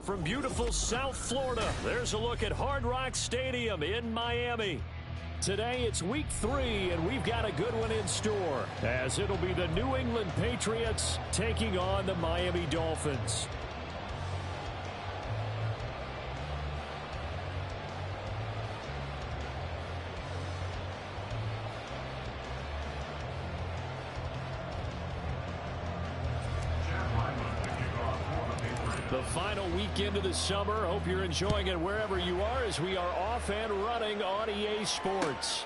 From beautiful South Florida, there's a look at Hard Rock Stadium in Miami. Today it's week 3, and we've got a good one in store, as it'll be the New England Patriots taking on the Miami Dolphins. The final weekend of the summer. Hope you're enjoying it wherever you are, as we are off and running on EA Sports.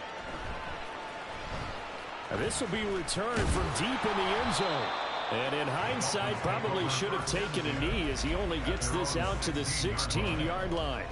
Now, this will be returned from deep in the end zone. And in hindsight, probably should have taken a knee, as he only gets this out to the 16-yard line.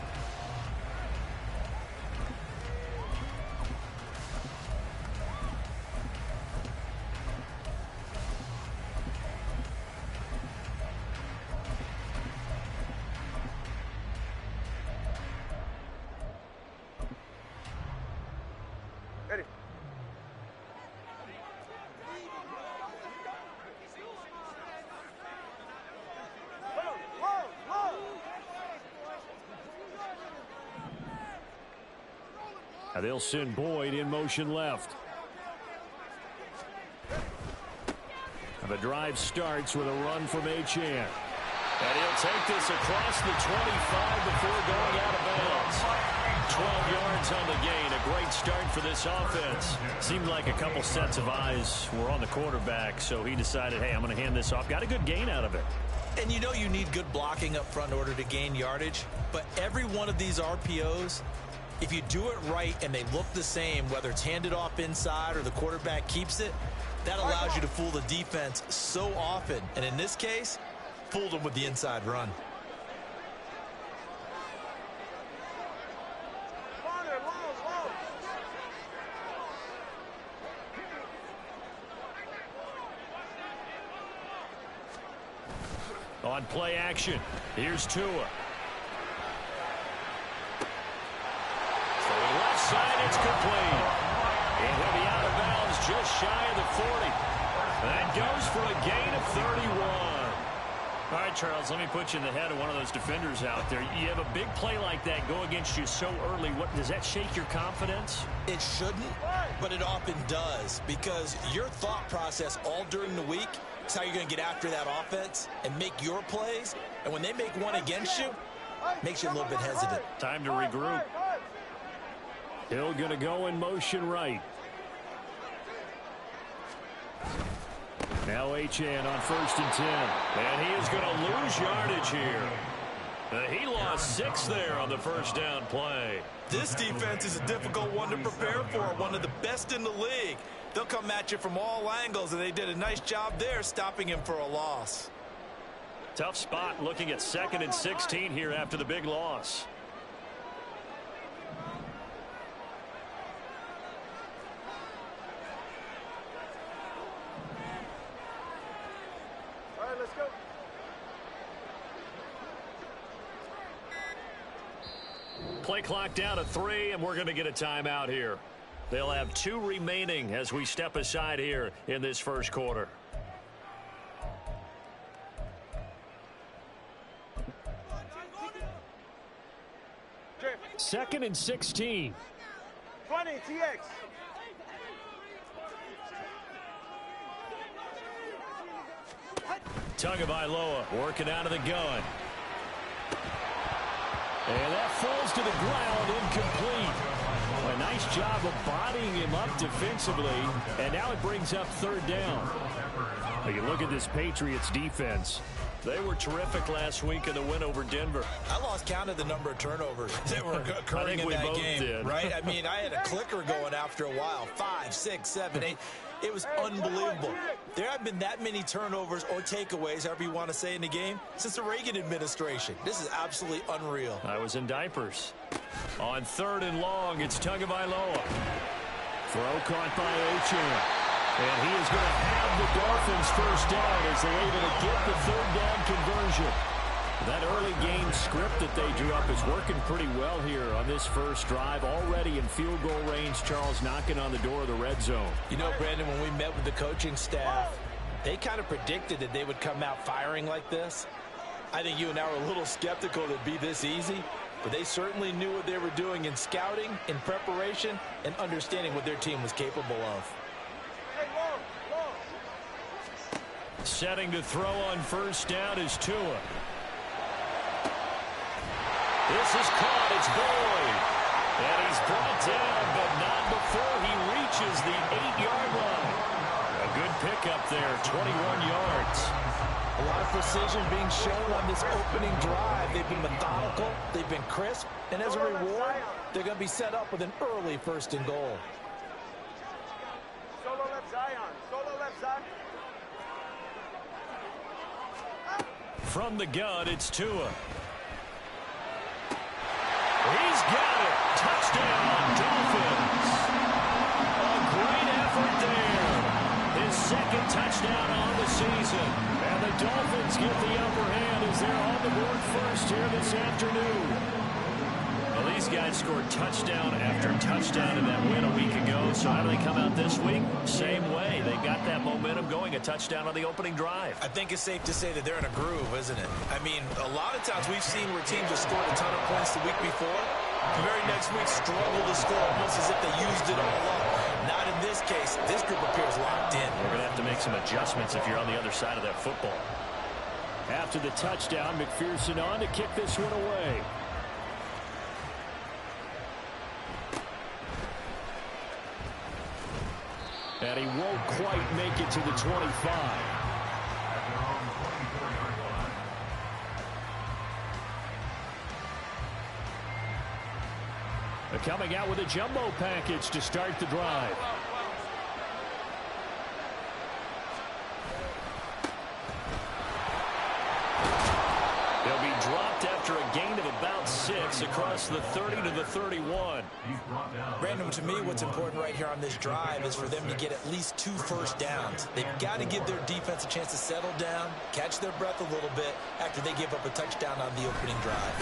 Now they'll send Boyd in motion left. The drive starts with a run from Achane. And he'll take this across the 25 before going out of bounds. 12 yards on the gain. A great start for this offense. Seemed like a couple sets of eyes were on the quarterback, so he decided, hey, I'm going to hand this off. Got a good gain out of it. And you know you need good blocking up front in order to gain yardage. But every one of these RPOs, if you do it right and they look the same, whether it's handed off inside or the quarterback keeps it, that allows you to fool the defense so often. And in this case, fooled them with the inside run. On play action, here's Tua. Left side, it's complete. And he'll be out of bounds just shy of the 40. That goes for a gain of 31. All right, Charles, let me put you in the head of one of those defenders out there. You have a big play like that go against you so early. What does that shake your confidence? It shouldn't, but it often does, because your thought process all during the week is how you're going to get after that offense and make your plays. And when they make one against you, it makes you a little bit hesitant. Time to regroup. Hill going to go in motion right. Now Achane on 1st and 10. And he is going to lose yardage here. He lost 6 there on the first down play. This defense is a difficult one to prepare for, one of the best in the league. They'll come at you from all angles, and they did a nice job there stopping him for a loss. Tough spot looking at 2nd and 16 here after the big loss. Let's go. Play clock down to 3, and we're going to get a timeout here. They'll have 2 remaining as we step aside here in this first quarter. Second and 16. 20, TX. Tagovailoa working out of the gun. And that falls to the ground, incomplete. A nice job of bodying him up defensively, and now it brings up 3rd down. Now you look at this Patriots defense. They were terrific last week in the win over Denver. I lost count of the number of turnovers that were occurring in that game, did. Right? I mean, I had a clicker going after a while. 5, 6, 7, 8. It was unbelievable. There haven't been that many turnovers or takeaways, however you want to say, in the game since the Reagan administration. This is absolutely unreal. I was in diapers. On 3rd and long, it's Tagovailoa. Throw caught by Achane. And he is going to have the Dolphins first down as they're able to get the 3rd down conversion. That early game script that they drew up is working pretty well here on this first drive. Already in field goal range, Charles knocking on the door of the red zone. You know, Brandon, when we met with the coaching staff, they kind of predicted that they would come out firing like this. I think you and I were a little skeptical that it'd be this easy, but they certainly knew what they were doing in scouting, in preparation, and understanding what their team was capable of. Setting to throw on first down is Tua. This is caught. It's Boyd. And he's brought down, but not before he reaches the 8-yard line. A good pickup there, 21 yards. A lot of precision being shown on this opening drive. They've been methodical, they've been crisp, and as a reward, they're going to be set up with an early 1st and goal. Solo left Zion. Solo left Zion. From the gun, it's Tua. He's got it. Touchdown, Dolphins. A great effort there. His 2nd touchdown on the season. And the Dolphins get the upper hand as they're on the board first here this afternoon. Well, these guys scored touchdown after touchdown in that win a week ago. So how do they come out this week? Same way. They got that momentum going, a touchdown on the opening drive. I think it's safe to say that they're in a groove, isn't it? I mean, a lot of times we've seen where teams have scored a ton of points the week before. The very next week struggle to score almost as if they used it all up. Not in this case. This group appears locked in. We're going to have to make some adjustments if you're on the other side of that football. After the touchdown, McPherson on to kick this one away. And he won't quite make it to the 25. They're coming out with a jumbo package to start the drive. They'll be dropped after a gain of about 6 across the 30 to the 31. Brandon, to me, what's important right here on this drive is for them to get at least 2 first downs. They've got to give their defense a chance to settle down, catch their breath a little bit after they give up a touchdown on the opening drive.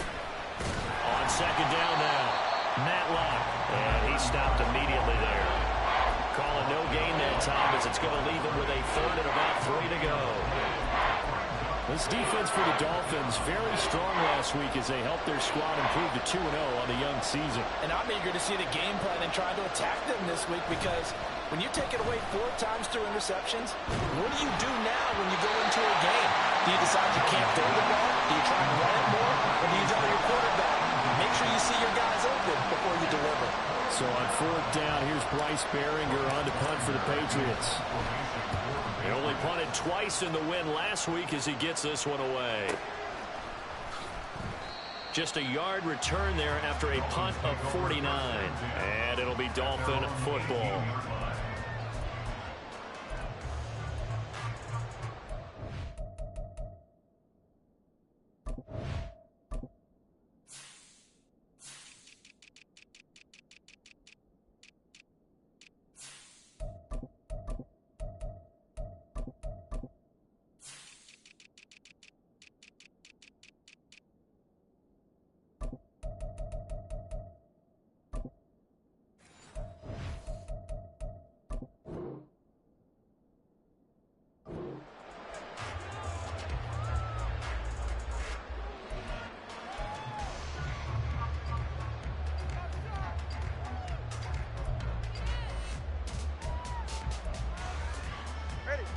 On 2nd down now, Matlock, and he stopped immediately there. Calling no gain that time as it's going to leave him with a 3rd and about 3 to go. This defense for the Dolphins very strong last week as they helped their squad improve to 2-0 on the young season. And I'm eager to see the game plan and try to attack them this week because when you take it away 4 times through interceptions, what do you do now when you go into a game? Do you decide you can't throw the ball? Do you try and run it more? Or do you tell your quarterback, make sure you see your guys open before you deliver? So on 4th down, here's Bryce Behringer on to punt for the Patriots. He only punted twice in the win last week as he gets this one away. Just a yard return there after a punt of 49. And it'll be Dolphin football.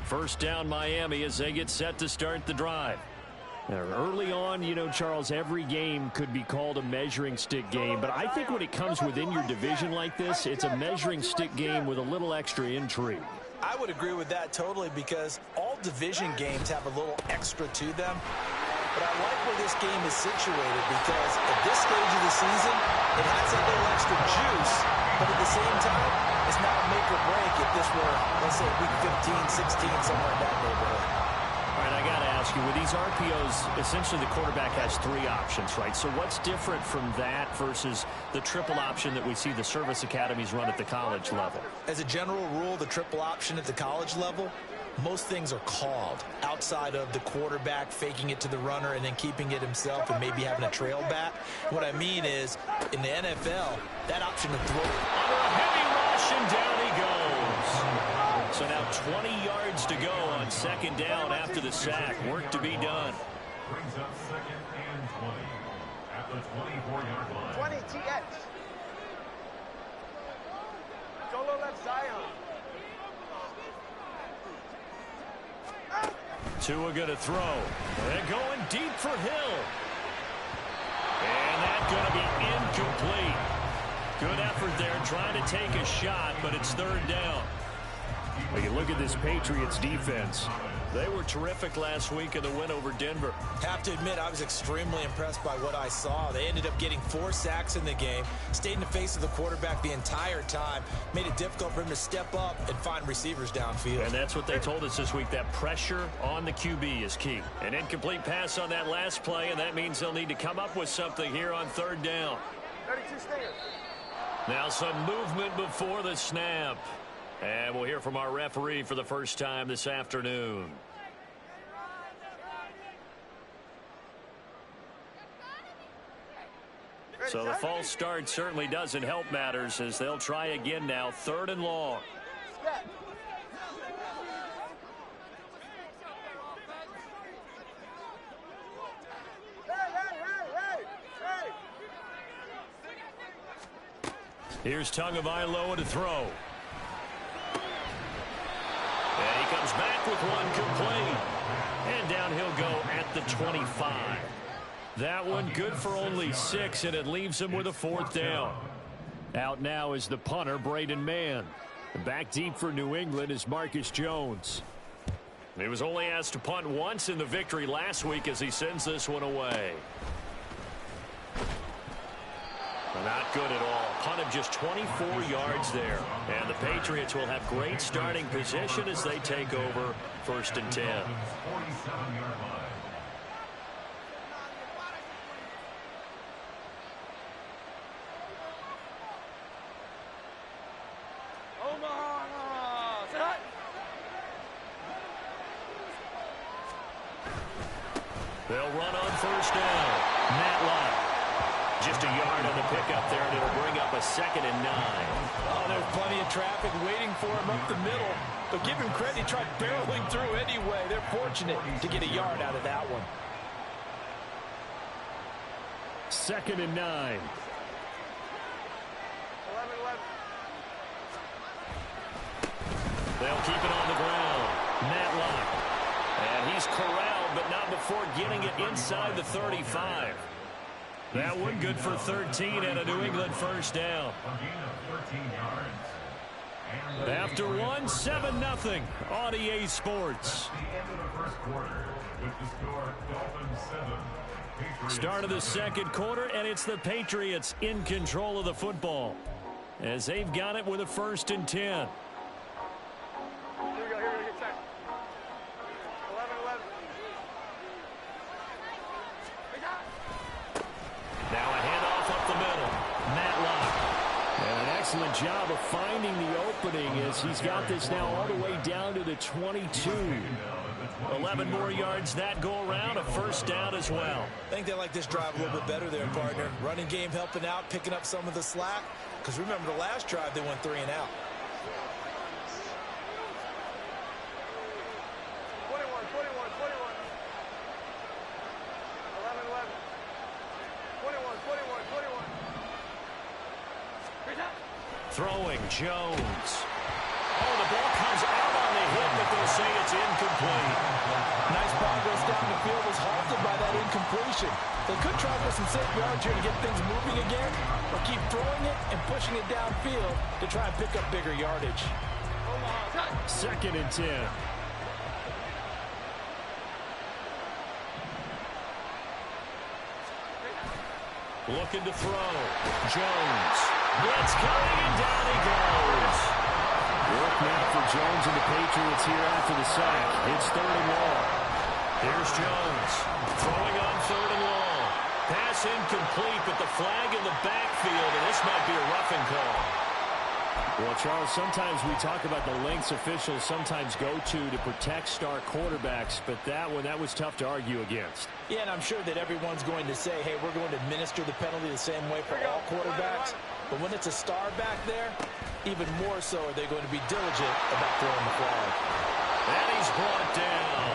First down Miami as they get set to start the drive. Now, early on, you know, Charles, every game could be called a measuring stick game, but I think when it comes within your division like this, it's a measuring stick game with a little extra intrigue. I would agree with that totally because all division games have a little extra to them. But I like where this game is situated because at this stage of the season, it has a little extra juice, but at the same time, it's not a make or break if this were, let's say, week 15, 16, somewhere in that neighborhood. All right, I got to ask you, with these RPOs, essentially the quarterback has 3 options, right? So what's different from that versus the triple option that we see the service academies run at the college level? As a general rule, the triple option at the college level, most things are called outside of the quarterback faking it to the runner and then keeping it himself and maybe having a trail back. What I mean is, in the NFL, that option to throw under a heavy rush, and down he goes. So now 20 yards to go on 2nd down after the sack. Work to be done. brings up 2nd and 20 at the 24-yard line. 20 TX. Solo left Zion. Tua going to throw. They're going deep for Hill. And that's going to be incomplete. Good effort there trying to take a shot, but it's 3rd down. Well, you look at this Patriots defense. They were terrific last week in the win over Denver. Have to admit, I was extremely impressed by what I saw. They ended up getting 4 sacks in the game, stayed in the face of the quarterback the entire time, made it difficult for him to step up and find receivers downfield. And that's what they told us this week, that pressure on the QB is key. An incomplete pass on that last play, and that means they'll need to come up with something here on 3rd down. 32 Stingers. Now some movement before the snap. And we'll hear from our referee for the first time this afternoon. So the false start certainly doesn't help matters as they'll try again now. 3rd and long. Here's Tagovailoa to throw. And he comes back with one complete. And down he'll go at the 25. That one good for only 6, and it leaves him with a 4th down. Out now is the punter, Braden Mann. Back deep for New England is Marcus Jones. He was only asked to punt once in the victory last week as he sends this one away. Not good at all. Punt of just 24 yards there. And the Patriots will have great starting position as they take over 1st and 10. 47-yard line. They'll run on 1st down. Matlock. Just a yard on the pickup there, and it'll bring up a 2nd and 9. Oh, there's plenty of traffic waiting for him up the middle. But give him credit, he tried barreling through anyway. They're fortunate to get a yard out of that one. 2nd and 9. 11-11. They'll keep it on the ground. Matlock. And he's corralled, but not before getting it inside the 35. That one good for 13 and a New England 1st down. After one, 7-0 on EA Sports. Start of the 2nd quarter, and it's the Patriots in control of the football as they've got it with a 1st and 10. Here we go, get set. 11-11. Now a handoff up the middle. Matlock. And an excellent job of finding the opening as he's got this now all the way down to the 22. 11 more yards that go around, a 1st down as well. I think they like this drive a little bit better there, partner. Running game helping out, picking up some of the slack. Because remember the last drive, they went 3 and out. 21. 11-11. 21. Throwing Jones. Oh, the ball comes out on the hit, but they'll say it's incomplete. Nice progress down the field was halted by that incompletion. They could try for some safe yards here to get things moving again, or keep throwing it and pushing it downfield to try and pick up bigger yardage. 2nd and 10. Looking to throw. Jones. It's coming, and down he goes. Work now for Jones and the Patriots here after the sack. It's 3rd and long. Here's Jones. Throwing on 3rd and long. Pass incomplete, but the flag in the backfield, and this might be a roughing call. Well, Charles, sometimes we talk about the lengths officials sometimes go to protect star quarterbacks, but that was tough to argue against. Yeah, and I'm sure that everyone's going to say, hey, we're going to administer the penalty the same way for all quarterbacks. But when it's a star back there, even more so are they going to be diligent about throwing the flag. And he's brought down.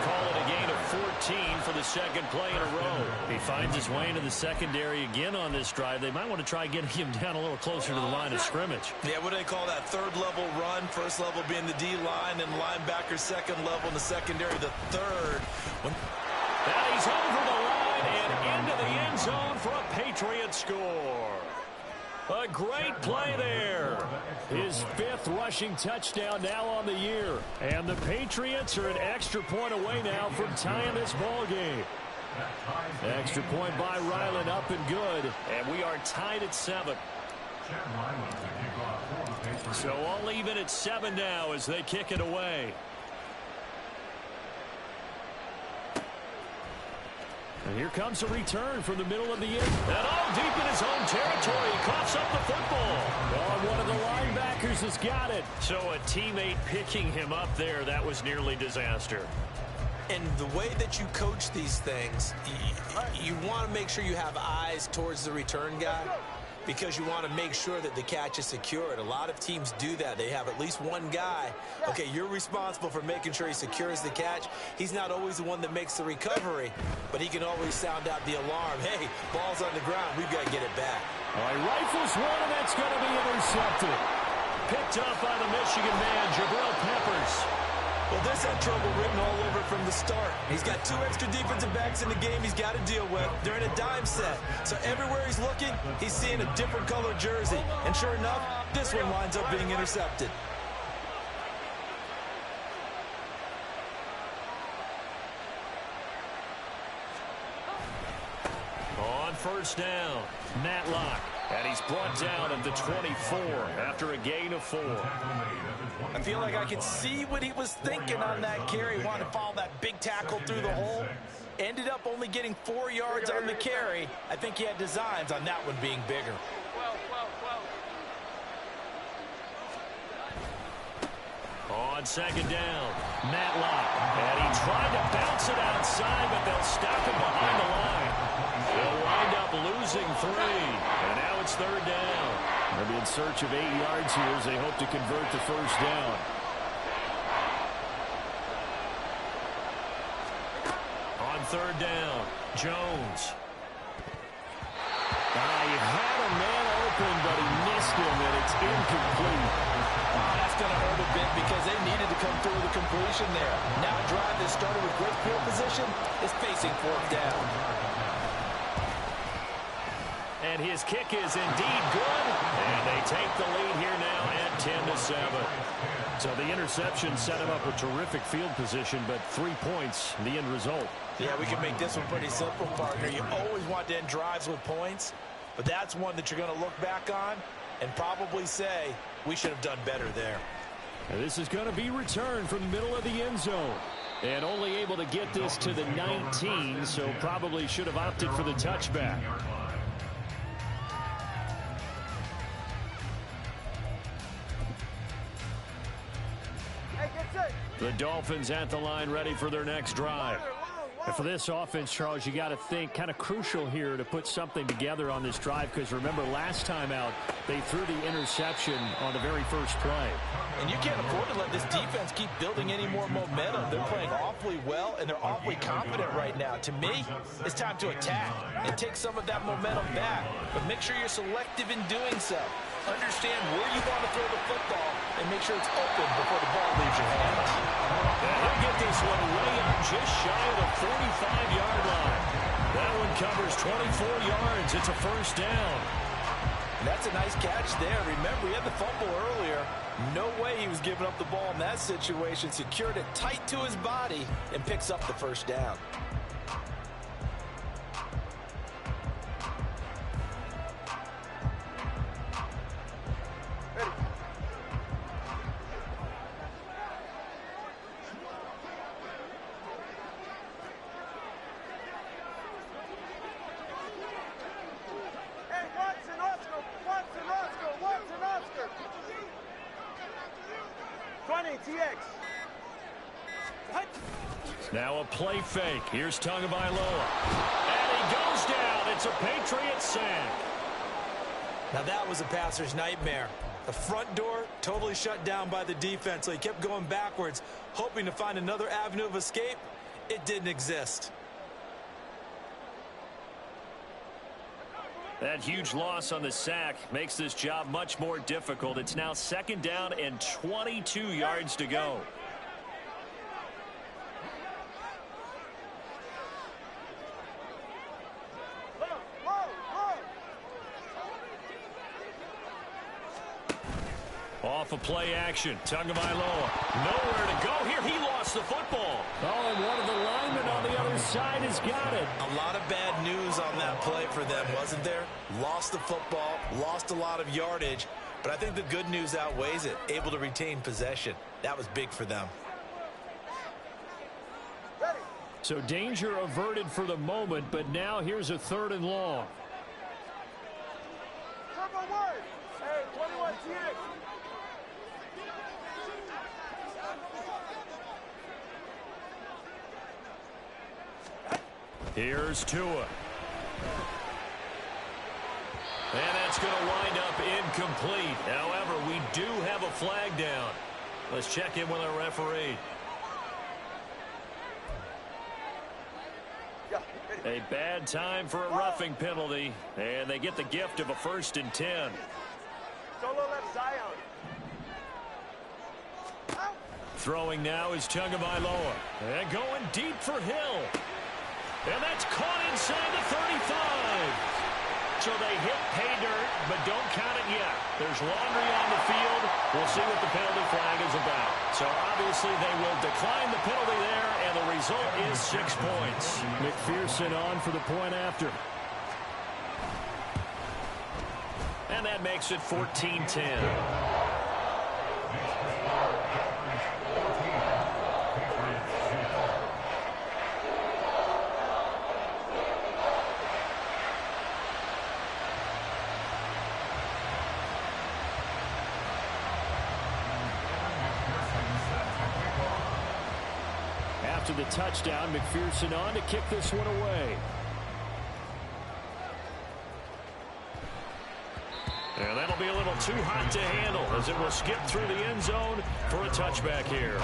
Call it a gain of 14 for the second play in a row. He finds his way into the secondary again on this drive. They might want to try getting him down a little closer to the line of scrimmage. Yeah, what do they call that? Third level run. First level being the D-line, and linebacker second level in the secondary, the third. And he's over the line and into the end zone for a Patriot score. A great play there. His 5th rushing touchdown now on the year. And the Patriots are an extra point away now from tying this ball game. Extra point by Ryland, up and good. And we are tied at 7. So all even at 7 now as they kick it away. And here comes a return from the middle of the end. And all deep in his own territory. He coughs up the football. Oh, one of the linebackers has got it. So a teammate picking him up there, that was nearly disaster. And the way that you coach these things, you want to make sure you have eyes towards the return guy, because you want to make sure that the catch is secured. A lot of teams do that. They have at least one guy. Okay, you're responsible for making sure he secures the catch. He's not always the one that makes the recovery, but he can always sound out the alarm. Hey, ball's on the ground. We've got to get it back. All right, rifles one, and that's going to be intercepted. Picked up by the Michigan man, Jabril Peppers. Well, this had trouble written all over from the start. He's got 2 extra defensive backs in the game he's got to deal with. They're in a dime set. So everywhere he's looking, he's seeing a different color jersey. And sure enough, this one winds up being intercepted. On first down, Matlock. And he's brought down at the 24 after a gain of 4. I feel like I could see what he was thinking on that carry. Wanted to follow that big tackle through the hole. Ended up only getting 4 yards on the carry. I think he had designs on that one being bigger. On second down, Matlock. And he tried to bounce it outside, but they'll stop him behind the line. They'll wind up losing 3. And now it's third down. They'll be in search of 8 yards here as they hope to convert the first down. On third down, Jones. He had a man open, but he missed him, and it's incomplete. That's going to hurt a bit because they needed to come through with a completion there. Now a drive that started with great field position is facing 4th down. And his kick is indeed good. And they take the lead here now at 10-7. So the interception set him up with terrific field position, but 3 points, the end result. Yeah, we can make this one pretty simple, partner. You always want to end drives with points, but that's one that you're going to look back on and probably say, we should have done better there. And this is going to be returned from the middle of the end zone. And only able to get this to the 19, so probably should have opted for the touchback. The Dolphins at the line ready for their next drive. And for this offense, Charles, you got to think kind of crucial here to put something together on this drive, because remember last time out they threw the interception on the very first play. And you can't afford to let this defense keep building any more momentum. They're playing awfully well, and they're awfully confident right now. To me, it's time to attack and take some of that momentum back. But make sure you're selective in doing so. Understand where you want to throw the football and make sure it's open before the ball leaves your hands. And he'll get this one way up just shy of the 45-yard line. That one covers 24 yards. It's a first down. And that's a nice catch there. Remember, he had the fumble earlier. No way he was giving up the ball in that situation. Secured it tight to his body and picks up the first down. Now a play fake. Here's Tagovailoa. And he goes down. It's a Patriot sack. Now that was a passer's nightmare. The front door totally shut down by the defense, so he kept going backwards, hoping to find another avenue of escape. It didn't exist. That huge loss on the sack makes this job much more difficult. It's now 2nd down and 22 yards to go. Off of play action. Tagovailoa. Nowhere to go here. He lost the football. Oh, and one of the linemen on the other side has got it. A lot of bad news on that play for them, wasn't there? Lost the football, lost a lot of yardage, but I think the good news outweighs it. Able to retain possession. That was big for them. So danger averted for the moment, but now here's a 3rd and long. Hey, 21 TX. Here's Tua. And that's going to wind up incomplete. However, we do have a flag down. Let's check in with our referee. A bad time for a roughing penalty, and they get the gift of a 1st and 10. Solo left Zion. Throwing now is Tagovailoa. And going deep for Hill. And that's caught inside the 35. So they hit pay dirt, but don't count it yet. There's laundry on the field. We'll see what the penalty flag is about. So obviously they will decline the penalty there, and the result is 6 points. McPherson on for the point after. And that makes it 14-10. After the touchdown, McPherson on to kick this one away. And that'll be a little too hot to handle as it will skip through the end zone for a touchback here.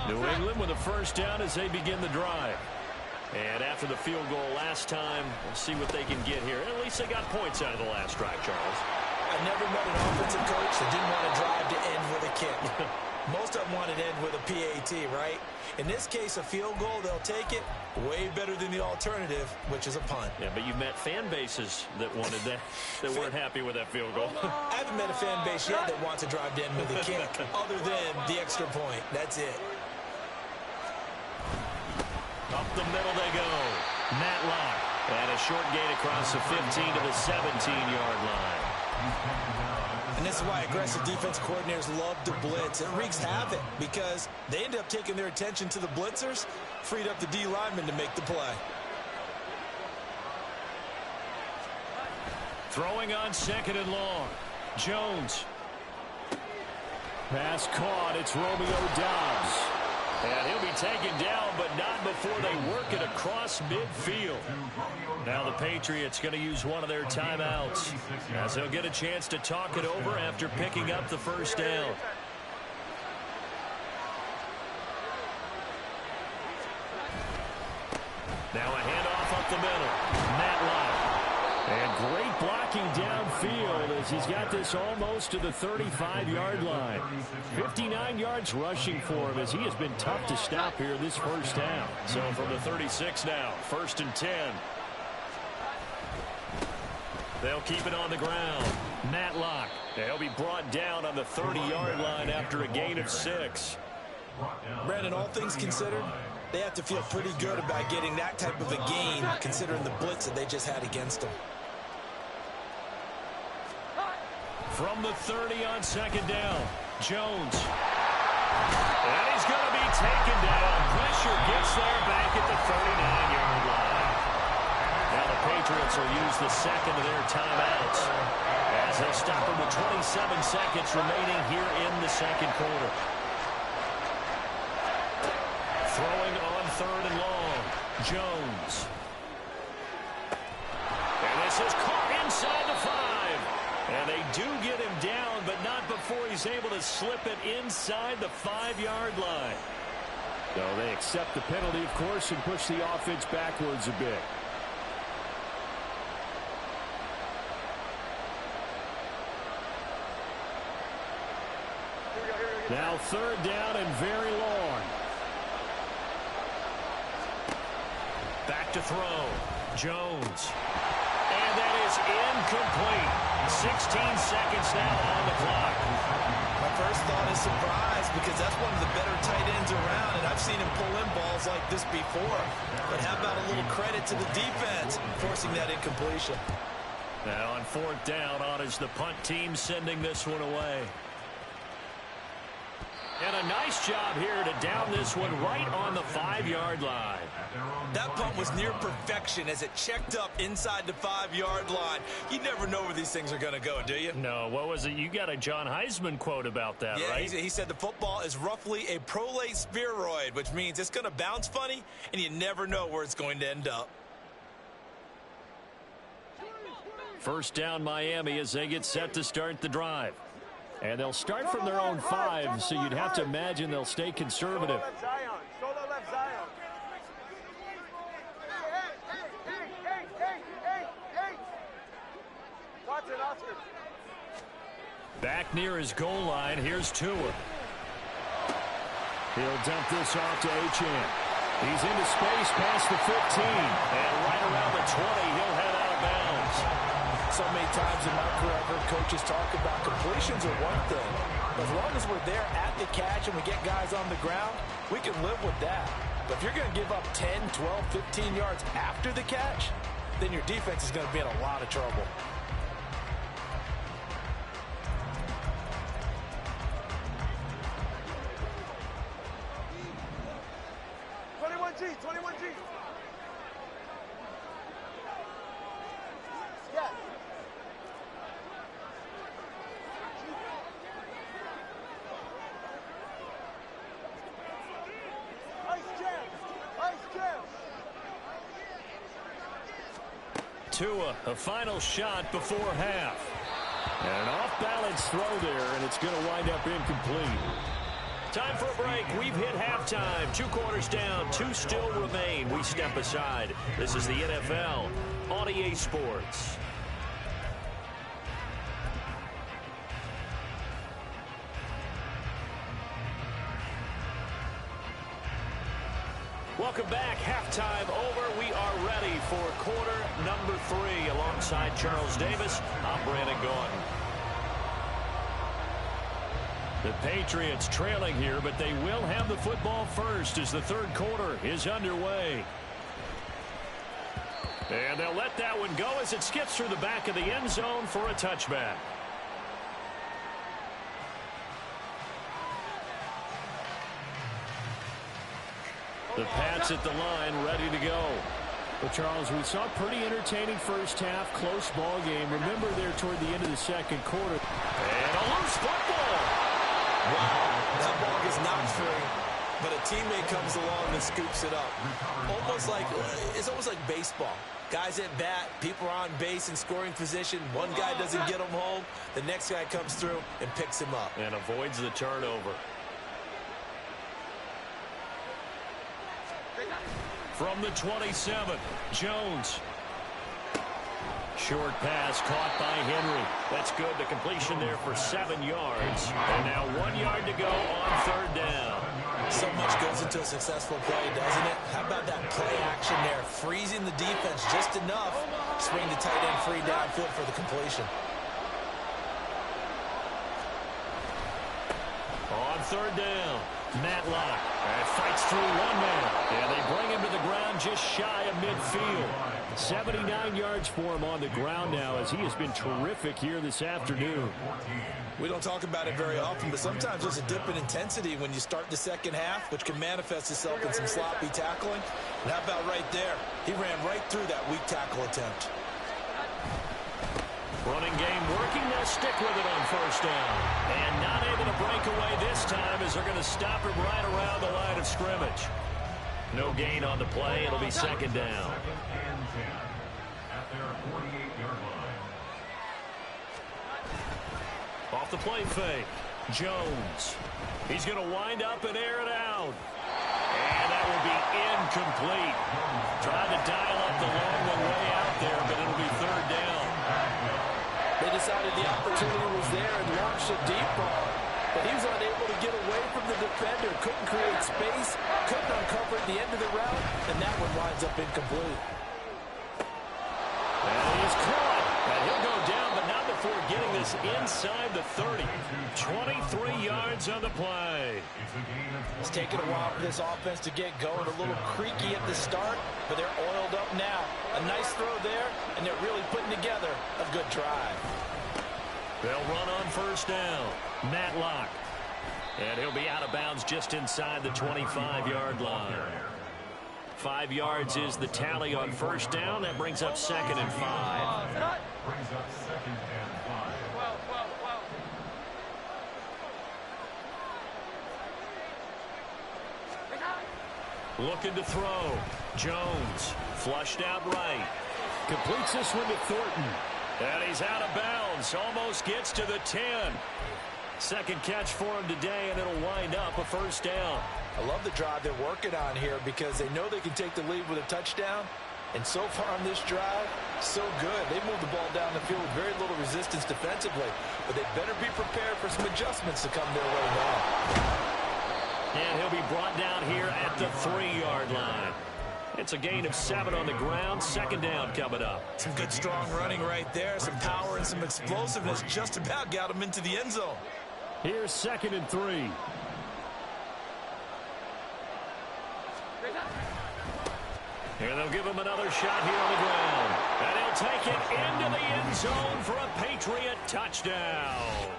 New England with a 1st down as they begin the drive. And after the field goal last time, we'll see what they can get here. At least they got points out of the last drive, Charles. I never met an offensive coach that didn't want to drive to end with a kick. Most of them wanted to end with a PAT, right? In this case, a field goal, they'll take it. Way better than the alternative, which is a punt. Yeah, but you've met fan bases that wanted that, that weren't happy with that field goal. I haven't met a fan base yet that wants to drive to end with a kick, other than the extra point. That's it. Up the middle they go. Matt Locke. And a short gain across the 15 to the 17-yard line. And this is why aggressive defense coordinators love to blitz. It wreaks havoc because they end up taking their attention to the blitzers, freed up the D lineman to make the play. Throwing on 2nd and long. Jones. Pass caught. It's Romeo Doubs. And he'll be taken down, but not before they work it across midfield. Now the Patriots going to use one of their timeouts as they'll get a chance to talk it over after picking up the 1st down. Now a handoff up the middle. Matt Locke. And great blocking downfield as he's got this almost to the 35-yard line. 59 yards rushing for him as he has been tough to stop here this 1st down. So from the 36 now, 1st and 10. They'll keep it on the ground. Matt Locke. He'll be brought down on the 30-yard line after a gain of 6. Brandon, all things considered, they have to feel pretty good about getting that type of a gain considering the blitz that they just had against them. From the 30 on 2nd down, Jones. And he's going to be taken down. Pressure gets there back at the 39-yard line. Now the Patriots will use the 2nd of their timeouts as they'll stop him with 27 seconds remaining here in the 2nd quarter. Throwing on 3rd and long, Jones. And this is caught inside the 5. And they do get him down, but not before he's able to slip it inside the 5-yard line. So they accept the penalty, of course, and push the offense backwards a bit. Now 3rd down and very long. Back to throw. Jones. And that is incomplete. 16 seconds now on the clock. My first thought is surprise because that's one of the better tight ends around, and I've seen him pull in balls like this before. But how about a little credit to the defense forcing that incompletion? Now on 4th down, on is the punt team sending this one away. And a nice job here to down this one right on the 5-yard line. That punt was near perfection as it checked up inside the 5-yard line. You never know where these things are going to go, do you? No, what was it? You got a John Heisman quote about that, yeah, right? He said the football is roughly a prolate spheroid, which means it's going to bounce funny, and you never know where it's going to end up. 1st down Miami as they get set to start the drive. And they'll start from their own 5, so you'd have to imagine they'll stay conservative. Solo left Zion. Hey. Watson, Oscar. Back near his goal line, here's Tua. He'll dump this off to Achane. He's into space past the 15. And right around the 20, he'll head out of bounds. So many times in my career, I've heard coaches talk about completions are one thing. But as long as we're there at the catch and we get guys on the ground, we can live with that. But if you're going to give up 10, 12, 15 yards after the catch, then your defense is going to be in a lot of trouble. G. Yeah. Ice jam. Tua, a final shot before half. And an off-balance throw there, and it's going to wind up incomplete. Time for a break. We've hit halftime. 2 quarters down. 2 still remain. We step aside. This is the NFL on EA Sports. Welcome back. Halftime over. We are ready for quarter number 3. Alongside Charles Davis, I'm Brandon Gordon. The Patriots trailing here, but they will have the football first as the 3rd quarter is underway. And they'll let that one go as it skips through the back of the end zone for a touchback. The Pats at the line, ready to go. Well, Charles, we saw a pretty entertaining first half, close ball game. Remember there toward the end of the 2nd quarter. And a loose football. Wow, that ball gets knocked free, but a teammate comes along and scoops it up. It's almost like baseball. Guys at bat, people are on base in scoring position. One guy doesn't get him home. The next guy comes through and picks him up. And avoids the turnover. From the 27, Jones. Short pass caught by Henry. That's good. The completion there for 7 yards. And now 1 yard to go on 3rd down. So much goes into a successful play, doesn't it? How about that play action there? Freezing the defense just enough to bring the tight end free downfield for the completion. On 3rd down, Matlock fights through one man. And they bring him to the ground just shy of midfield. 79 yards for him on the ground now as he has been terrific here this afternoon. We don't talk about it very often, but sometimes there's a dip in intensity when you start the 2nd half, which can manifest itself in some sloppy tackling. And how about right there? He ran right through that weak tackle attempt. Running game working. They'll stick with it on 1st down. And not able to break away this time as they're going to stop him right around the line of scrimmage. No gain on the play. It'll be 2nd down. At their 48-yard line. the play fake. Jones. He's going to wind up and air it out. And that will be incomplete. Tried to dial up the long one way out there, but it'll be third down. They decided the opportunity was there and launched a deep ball. But he was unable to get away from the defender. Couldn't create space. Couldn't uncover at the end of the route. And that one winds up incomplete. And he is caught. And he'll go down, but not before getting this inside the 30. 23 yards on the play. It's taken a while for this offense to get going. A little creaky at the start, but they're oiled up now. A nice throw there, and they're really putting together a good drive. They'll run on first down. Matlock. And he'll be out of bounds just inside the 25-yard line. 5 yards is the tally on first down. That brings up 2nd and 5. Brings up 2nd and 5. Looking to throw. Jones. Flushed out right. Completes this one to Thornton. And he's out of bounds. Almost gets to the 10. Second catch for him today, and it'll wind up a first down. I love the drive they're working on here because they know they can take the lead with a touchdown. And so far on this drive, so good. They moved the ball down the field with very little resistance defensively. But they better be prepared for some adjustments to come their way now. And he'll be brought down here at the 3-yard line. It's a gain of 7 on the ground. Second down coming up. Some good strong running right there. Some power and some explosiveness just about got him into the end zone. Here's 2nd and 3. And they'll give him another shot here on the ground. And he'll take it into the end zone for a Patriot touchdown.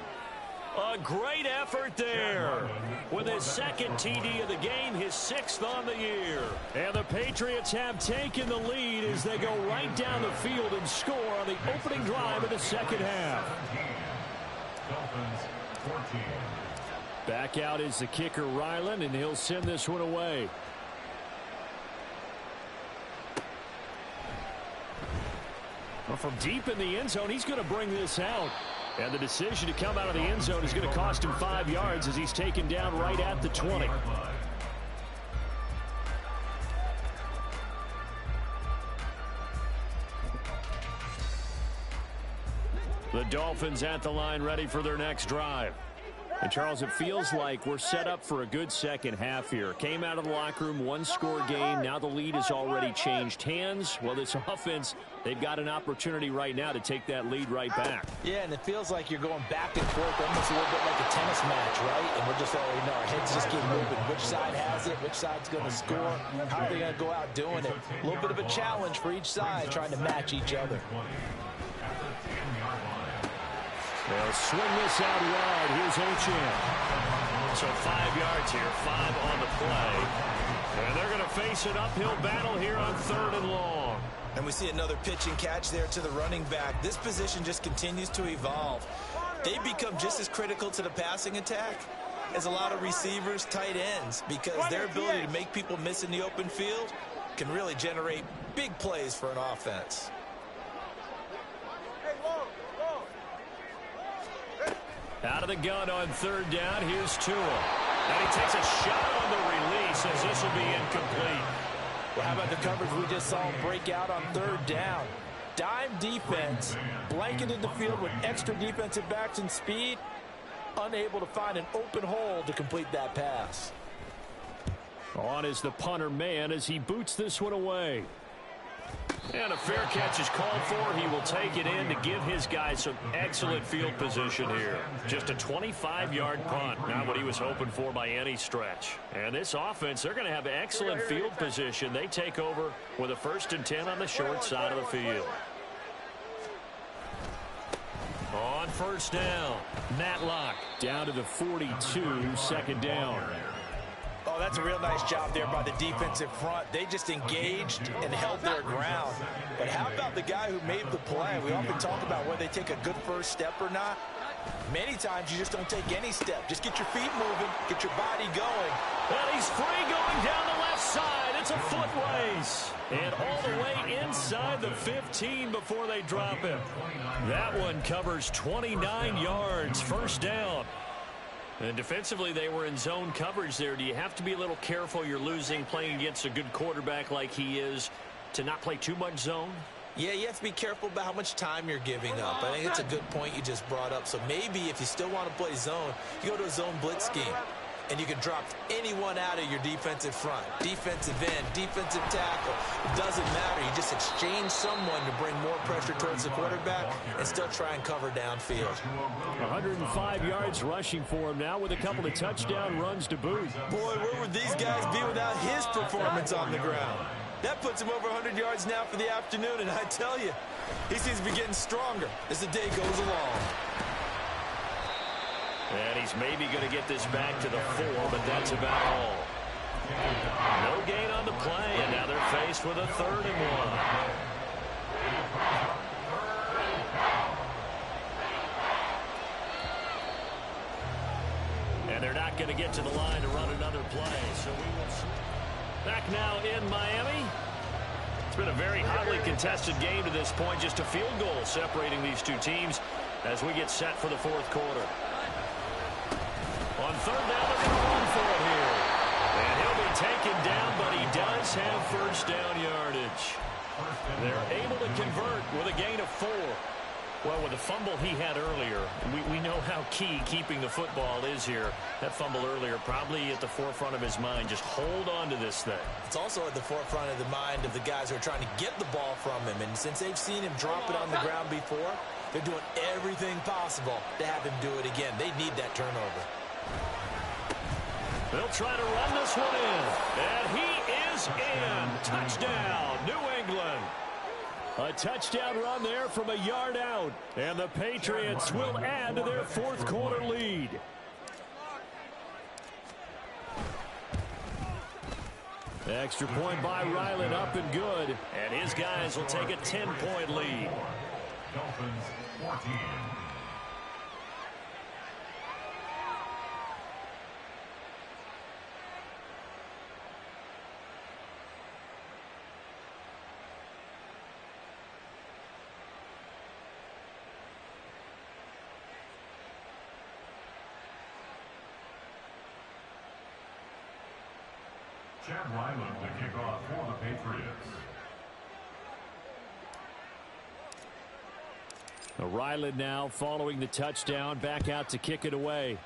A great effort there. With his second TD of the game, his 6th on the year. And the Patriots have taken the lead as they go right down the field and score on the opening drive of the second half. Dolphins 14. Back out is the kicker, Ryland, and he'll send this one away. Well, from deep in the end zone, he's going to bring this out. And the decision to come out of the end zone is going to cost him 5 yards as he's taken down right at the 20. The Dolphins at the line ready for their next drive. And, Charles, it feels like we're set up for a good second half here. Came out of the locker room, one-score game. Now the lead has already changed hands. Well, this offense, they've got an opportunity right now to take that lead right back. Yeah, and it feels like you're going back and forth, almost a little bit like a tennis match, right? And we're just already know our heads just keep moving. Which side has it? Which side's going to score? How are they going to go out doing it? A little bit of a challenge for each side, trying to match each other. They'll swing this out wide. Here's Achane. So 5 yards here, 5 on the play. And they're going to face an uphill battle here on 3rd and long. And we see another pitch and catch there to the running back. This position just continues to evolve. They become just as critical to the passing attack as a lot of receivers, tight ends, because their ability to make people miss in the open field can really generate big plays for an offense. Out of the gun on 3rd down. Here's Tua. And he takes a shot on the release as this will be incomplete. Well, how about the coverage we just saw him break out on 3rd down? Dime defense, blanketed the field with extra defensive backs and speed, unable to find an open hole to complete that pass. On is the punter man as he boots this one away. And a fair catch is called for. He will take it in to give his guys some excellent field position here. Just a 25-yard punt. Not what he was hoping for by any stretch. And this offense, they're going to have excellent field position. They take over with a 1st and 10 on the short side of the field. On 1st down, Matlock down to the 42, 2nd down. Oh, that's a real nice job there by the defensive front. They just engaged and held their ground. But how about the guy who made the play? We often talk about whether they take a good first step or not. Many times you just don't take any step. Just get your feet moving, get your body going. And he's free going down the left side, and That's a foot race. And all the way inside the 15 before they drop him. That one covers 29 yards. First down. And defensively, they were in zone coverage there. Do you have to be a little careful you're losing playing against a good quarterback like he is to not play too much zone? Yeah, you have to be careful about how much time you're giving up. I think it's a good point you just brought up. So maybe if you still want to play zone, you go to a zone blitz scheme. And you can drop anyone out of your defensive front. Defensive end, defensive tackle. It doesn't matter. You just exchange someone to bring more pressure towards the quarterback and still try and cover downfield. 105 yards rushing for him now with a couple of touchdown runs to boot. Boy, where would these guys be without his performance on the ground? That puts him over 100 yards now for the afternoon, and I tell you, he seems to be getting stronger as the day goes along. And he's maybe going to get this back to the 4, but that's about all. No gain on the play, and now they're faced with a 3rd and 1. And they're not going to get to the line to run another play. So we will see. Back now in Miami. It's been a very hotly contested game to this point. Just a field goal separating these two teams as we get set for the 4th quarter. On 3rd down, they're going to run for it here. And he'll be taken down, but he does have first down yardage. They're able to convert with a gain of 4. Well, with the fumble he had earlier, we know how key keeping the football is here. That fumble earlier probably at the forefront of his mind. Just hold on to this thing. It's also at the forefront of the mind of the guys who are trying to get the ball from him. And since they've seen him drop it on the ground before, they're doing everything possible to have him do it again. They need that turnover. They'll try to run this one in. And he is in. Touchdown, New England. A touchdown run there from a yard out. And the Patriots will add to their 4th quarter lead. Extra point by Ryland, up and good. And his guys will take a 10-point lead. Dolphins 14. Chad Ryland to kick off for the Patriots. Ryland now following the touchdown, back out to kick it away.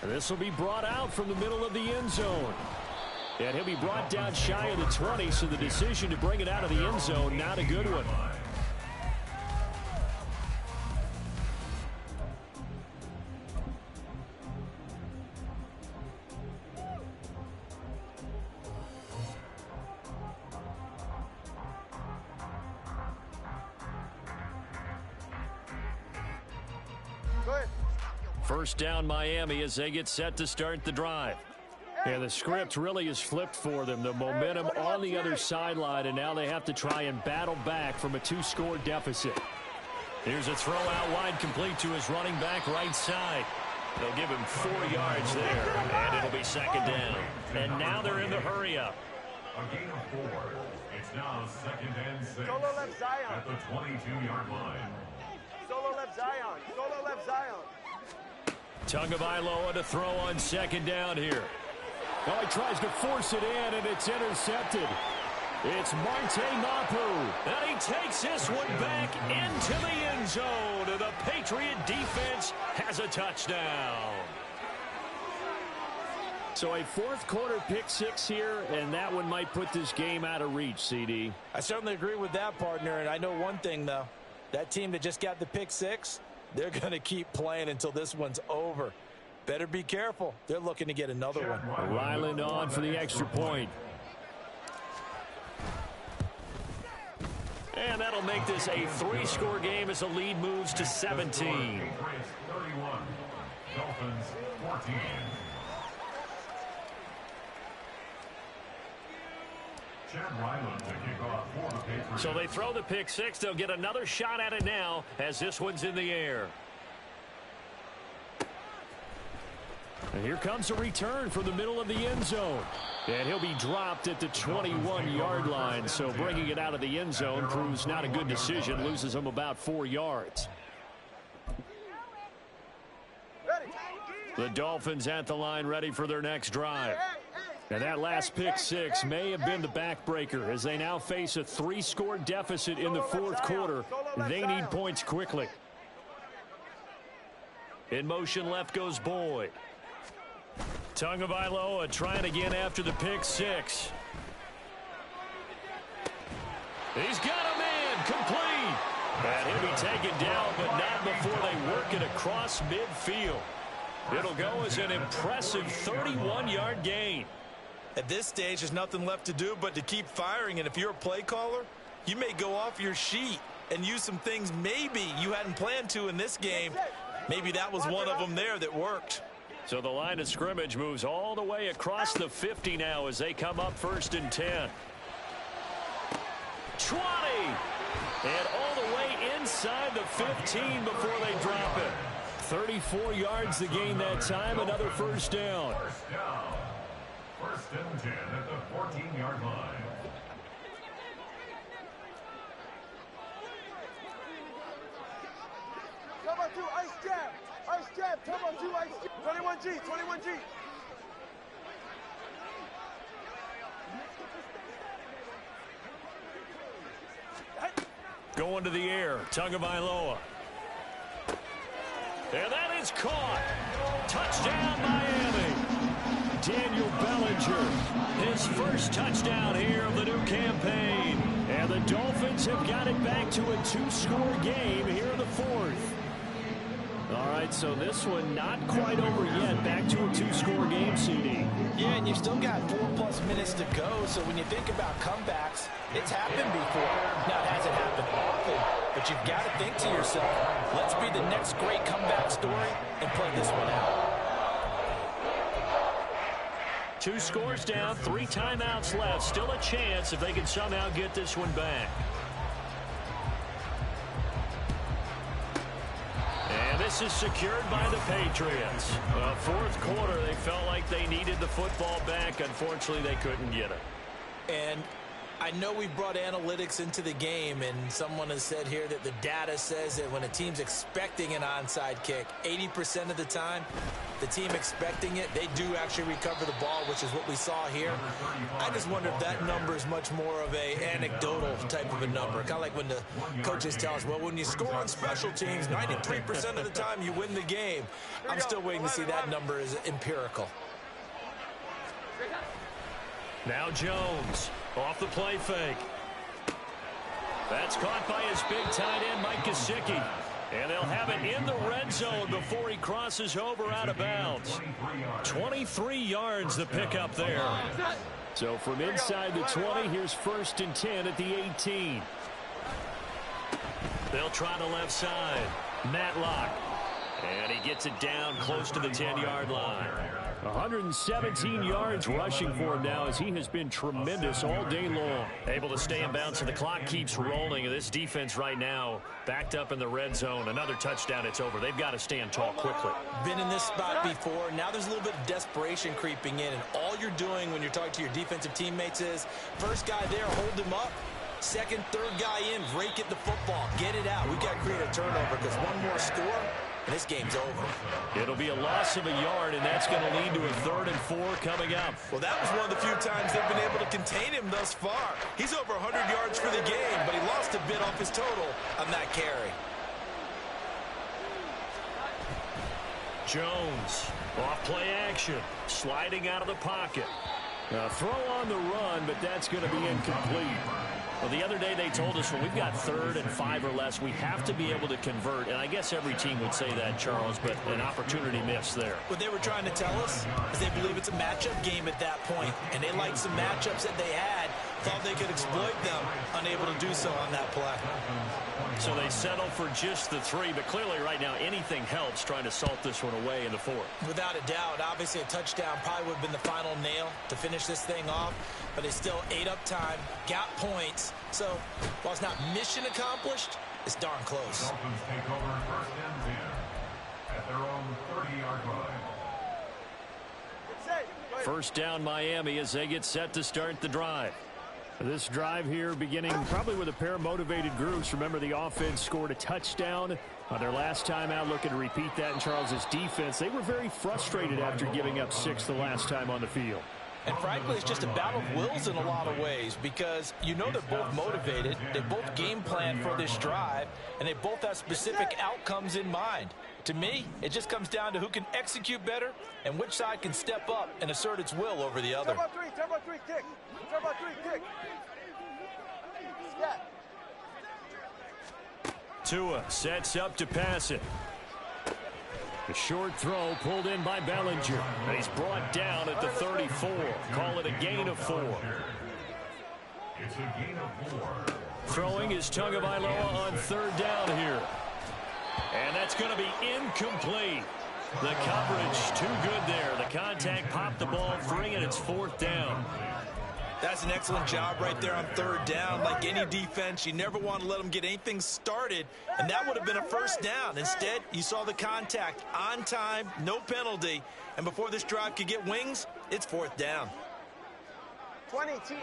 This will be brought out from the middle of the end zone. And he'll be brought down shy of the 20, so the decision to bring it out of the end zone, not a good one. First down Miami as they get set to start the drive. And the script really is flipped for them. The momentum on the other sideline, and now they have to try and battle back from a 2-score deficit. Here's a throw out wide, complete to his running back right side. They'll give him 4 yards there, and it'll be 2nd down. And now they're in the hurry-up. A gain of 4. It's now 2nd and 6 Solo left Zion. at the 22-yard line. Solo left Zion. Solo left Zion. Tagovailoa to throw on 2nd down here. Oh, he tries to force it in, and it's intercepted. It's Marte Mapu. And he takes this one back into the end zone. And the Patriot defense has a touchdown. So a 4th quarter pick 6 here, and that one might put this game out of reach, CD. I certainly agree with that, partner. And I know one thing, though. That team that just got the pick 6, they're going to keep playing until this one's over. Better be careful. They're looking to get another one. Ryland on for the extra point. And that'll make this a 3-score game as the lead moves to 17. 31. Dolphins 14. Chad Ryland to kick off for the Patriots. So they throw the pick 6. They'll get another shot at it now as this one's in the air. And here comes a return from the middle of the end zone. And he'll be dropped at the 21-yard line. So bringing it out of the end zone proves not a good decision. Loses him about 4 yards. The Dolphins at the line ready for their next drive. And that last pick six may have been the backbreaker as they now face a 3-score deficit in the fourth quarter. They need points quickly. In motion left goes Boyd. Tagovailoa trying again after the pick six. He's got a man complete. And he'll be taken down, but not before they work it across midfield. It'll go as an impressive 31-yard gain. At this stage, there's nothing left to do but to keep firing. And if you're a play caller, you may go off your sheet and use some things maybe you hadn't planned to in this game. Maybe that was one of them there that worked. So the line of scrimmage moves all the way across the 50 now as they come up 1st and 10. 20. And all the way inside the 15 before they drop it. 34 yards to gain that time. Another first down. First down. 1st and 10 at the 14-yard line. Come on, two, ice jab. Ice jab, come on, two, ice jab. 21G, 21G. Going to the air, Tagovailoa. And that is caught. Touchdown, Miami. Daniel Bellinger, his first touchdown here of the new campaign. And the Dolphins have got it back to a 2-score game here in the fourth. All right, so this one not quite over yet. Back to a 2-score game, CD. Yeah, and you've still got 4+ minutes to go. So when you think about comebacks, it's happened before. Now, it hasn't happened often, but you've got to think to yourself, let's be the next great comeback story and play this one out. 2 scores down, 3 timeouts left. Still a chance if they can somehow get this one back. And this is secured by the Patriots. Fourth quarter, they felt like they needed the football back. Unfortunately, they couldn't get it. And I know we brought analytics into the game, and someone has said here that the data says that when a team's expecting an onside kick, 80% of the time, the team expecting it, they do actually recover the ball, which is what we saw here. I just wonder if that number is much more of a anecdotal type of a number. Kind of like when the coaches tell us, well, when you score on special teams, 93% of the time you win the game. I'm still waiting to see that number is empirical. Now Jones off the play fake. That's caught by his big tight end, Mike Gesicki. And they'll have it in the red zone before he crosses over out of bounds. 23 yards the pickup there. So from inside the 20, here's 1st and 10 at the 18. They'll try the left side. Matlock. And he gets it down close to the 10-yard line. 117 yards rushing for him now as he has been tremendous all day long. Able to stay in bounds, and the clock keeps rolling. And this defense right now backed up in the red zone. Another touchdown, it's over. They've got to stand tall quickly. Been in this spot before. Now there's a little bit of desperation creeping in. And all you're doing when you're talking to your defensive teammates is, first guy there, hold him up. Second, third guy in, rake at the football. Get it out. We've got to create a turnover because one more score, and this game's over. It'll be a loss of a yard, and that's going to lead to a 3rd and 4 coming up. Well, that was one of the few times they've been able to contain him thus far. He's over 100 yards for the game, but he lost a bit off his total on that carry. Jones, off play action, sliding out of the pocket. Throw on the run, but that's going to be incomplete. Well, the other day they told us when we've got 3rd and 5 or less, we have to be able to convert. And I guess every team would say that, Charles, but an opportunity missed there. What they were trying to tell us is they believe it's a matchup game at that point, and they liked some matchups that they had, thought they could exploit them, unable to do so on that play. So they settled for just the 3, but clearly right now anything helps trying to salt this one away in the 4th. Without a doubt, obviously a touchdown probably would have been the final nail to finish this thing off, but they still ate up time, got points. So while it's not mission accomplished, it's darn close. Dolphins take over 1st and 10 at their own 30-yard line. First down Miami as they get set to start the drive. This drive here beginning probably with a pair of motivated groups. Remember, the offense scored a touchdown on their last time out, looking to repeat that in Charles's defense. They were very frustrated after giving up 6 the last time on the field. And frankly, it's just a battle of wills in a lot of ways because you know they're both motivated, they both game plan for this drive, and they both have specific outcomes in mind. To me, it just comes down to who can execute better and which side can step up and assert its will over the other. Turbo 3, kick. Turbo 3, kick. Scat. Tua sets up to pass it. The short throw pulled in by Bellinger. And he's brought down at the 34. Call it a gain of 4. It's a gain of 4. Throwing is Tagovailoa on third down here. And that's going to be incomplete. The coverage too good there. The contact popped the ball free, and it's 4th down. That's an excellent job right there on third down. Like any defense, you never want to let them get anything started, and that would have been a first down. Instead, you saw the contact on time, no penalty, and before this drive could get wings, it's 4th down. 20 TH.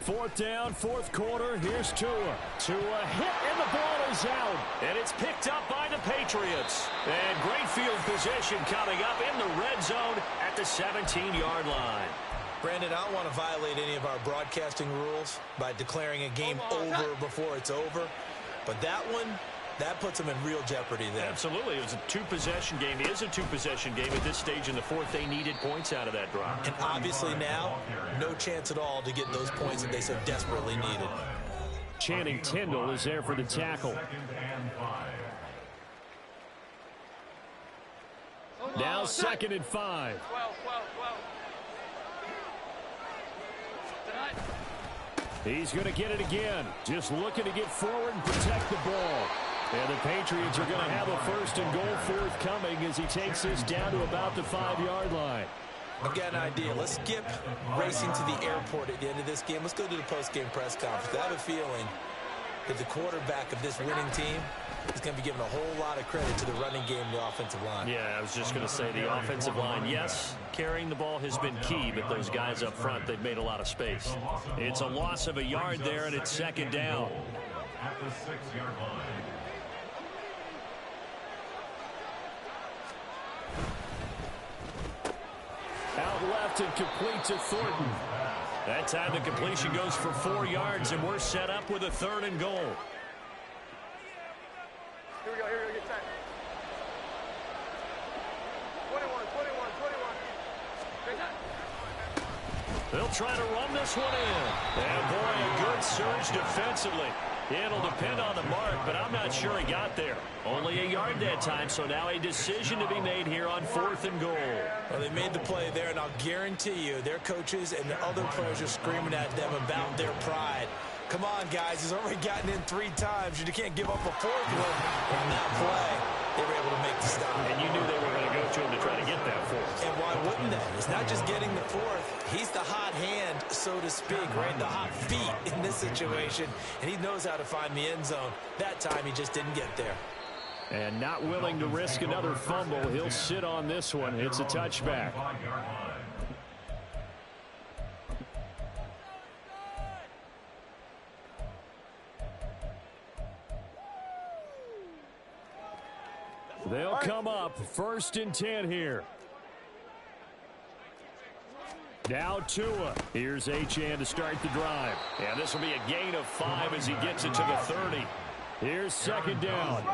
4th down, 4th quarter. Here's Tua. Tua hit, and the ball is out. And it's picked up by the Patriots. And great field position coming up in the red zone at the 17-yard line. Brandon, I don't want to violate any of our broadcasting rules by declaring a game over before it's over. But that one, that puts them in real jeopardy there. Absolutely. It was a 2-possession game. It is a 2-possession game at this stage in the 4th. They needed points out of that drive. And obviously now, no chance at all to get those points that they so desperately needed. Channing Tindall is there for the tackle. Now 2nd and 5. He's going to get it again. Just looking to get forward and protect the ball. And the Patriots are going to have a 1st and goal forthcoming as he takes this down to about the 5-yard line. I've got an idea. Let's skip racing to the airport at the end of this game. Let's go to the post-game press conference. I have a feeling that the quarterback of this winning team is going to be given a whole lot of credit to the running game and the offensive line. Yeah, I was just going to say the offensive line, yes, carrying the ball has been key, but those guys up front, they've made a lot of space. It's a loss of a yard there, and it's 2nd down. At the 6-yard line. Out left and complete to Thornton. That time the completion goes for 4 yards, and we're set up with a 3rd and goal. Here we go, get set. 21. They'll try to run this one in. And boy, a good surge defensively. It'll depend on the mark, but I'm not sure he got there. Only a yard that time, so now a decision to be made here on 4th and goal. Well, they made the play there, and I'll guarantee you their coaches and the other players are screaming at them about their pride. Come on, guys. He's already gotten in 3 times. You can't give up a 4th one on that play. They were able to make the stop. And you knew they were going to go to him to try to get that 4th. And why wouldn't they? It's not just getting the 4th. He's the hot hand, so to speak, right? The hot feet in this situation. And he knows how to find the end zone. That time, he just didn't get there. And not willing to risk another fumble. He'll sit on this one. It's a touchback. They'll come up 1st and 10 here. Now Tua. Here's Achane to start the drive. And this will be a gain of 5 as he gets it to the 30. Here's 2nd down.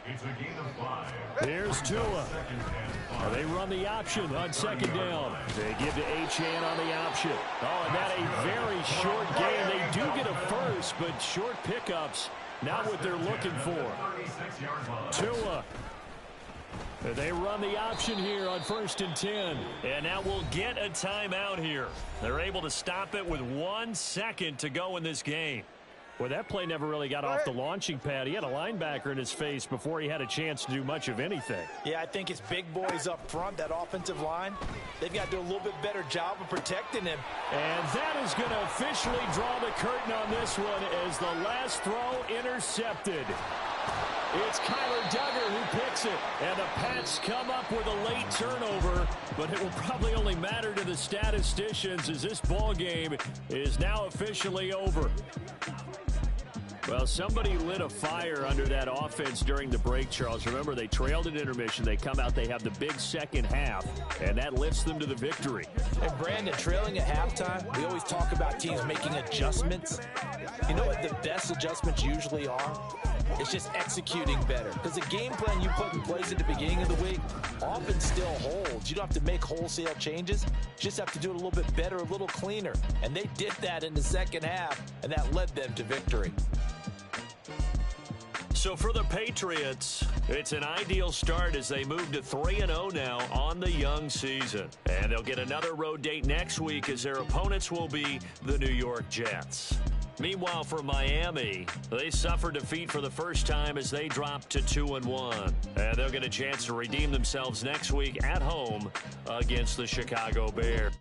It's a gain of 5. Here's Tua. They run the option on 2nd down. They give to Achane on the option. Oh, and that a very short gain. They do get a 1st, but short pickups. Not what they're looking for. Tua. They run the option here on 1st and 10. And now we'll get a timeout here. They're able to stop it with 1 second to go in this game. Well, that play never really got off the launching pad. He had a linebacker in his face before he had a chance to do much of anything. Yeah, I think it's big boys up front, that offensive line. They've got to do a little bit better job of protecting him. And that is going to officially draw the curtain on this one as the last throw intercepted. It's Kyler Duggar who picks it. And the Pats come up with a late turnover, but it will probably only matter to the statisticians as this ball game is now officially over. Well, somebody lit a fire under that offense during the break, Charles. Remember, they trailed at intermission. They come out, they have the big second half, and that lifts them to the victory. And Brandon, trailing at halftime, we always talk about teams making adjustments. You know what the best adjustments usually are? It's just executing better. Because the game plan you put in place at the beginning of the week often still holds. You don't have to make wholesale changes. You just have to do it a little bit better, a little cleaner. And they did that in the second half, and that led them to victory. So for the Patriots, it's an ideal start as they move to 3-0 now on the young season. And they'll get another road date next week as their opponents will be the New York Jets. Meanwhile, for Miami, they suffered defeat for the first time as they dropped to 2-1. And they'll get a chance to redeem themselves next week at home against the Chicago Bears.